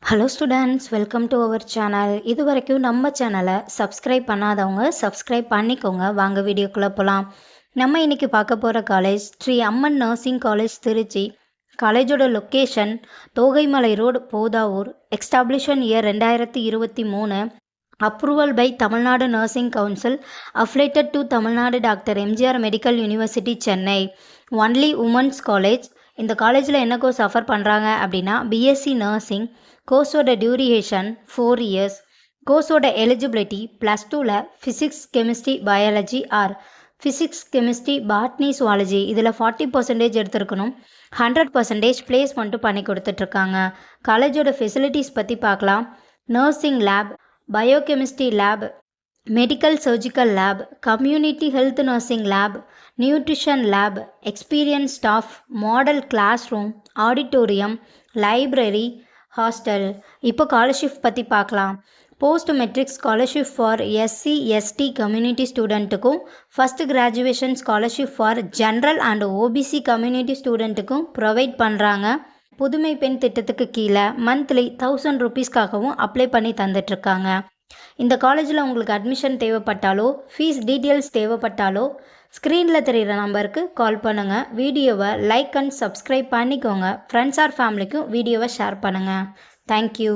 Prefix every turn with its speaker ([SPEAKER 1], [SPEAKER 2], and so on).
[SPEAKER 1] Hello students, welcome to our channel. இது வரைக்கும் நம்ம சேனலை சப்ஸ்கிரைப் பண்ணாதவங்க சப்ஸ்கிரைப் பண்ணிக்கோங்க. வாங்க வீடியோக்குள்ளே போகலாம். நம்ம இன்றைக்கி பார்க்க போகிற college Sri Amman nursing college Trichy. காலேஜோட location Thogaimalai road, Pothavur. Establishment year 2023. Approval by Tamil Nadu nursing council. Affiliated to Tamil Nadu doctor MGR medical university, Chennai. Only women's college. இந்த காலேஜில் என்ன கோர்ஸ் ஆஃபர் பண்ணுறாங்க அப்படின்னா பிஎஸ்சி நர்சிங். கோர்ஸோட டியூரேஷன் 4 இயர்ஸ். கோர்ஸோட எலிஜிபிலிட்டி +2ல் physics, chemistry, biology or physics, chemistry, botany, zoology இதில் 40% எடுத்திருக்கணும். 100% பிளேஸ்மெண்ட்டும் பண்ணி கொடுத்துட்ருக்காங்க. காலேஜோட ஃபெசிலிட்டிஸ் பற்றி பார்க்கலாம். Nursing lab, biochemistry lab, medical surgical lab, community health nursing lab, nutrition lab, experience staff, model class room, auditorium, library, hostel. இப்போ scholarship பற்றி பார்க்கலாம். Post matric scholarship for SC ST community ஸ்டூடெண்ட்டுக்கும், first graduation scholarship for general and OBC community ஸ்டூடெண்ட்டுக்கும் provide பண்ணுறாங்க. புதுமை பெண் திட்டத்துக்கு கீழே monthly 1000 ருபீஸ்க்காகவும் apply பண்ணி தந்துட்டுருக்காங்க. இந்த காலேஜில் உங்களுக்கு அட்மிஷன் தேவைப்பட்டாலோ, ஃபீஸ் டீட்டெயில்ஸ் தேவைப்பட்டாலோ ஸ்க்ரீனில் தெரிகிற நம்பருக்கு கால் பண்ணுங்கள். வீடியோவை லைக் அண்ட் சப்ஸ்கிரைப் பண்ணிக்கோங்க. ஃப்ரெண்ட்ஸ் ஆர் ஃபேமிலிக்கும் வீடியோவை ஷேர் பண்ணுங்கள். தேங்க்யூ.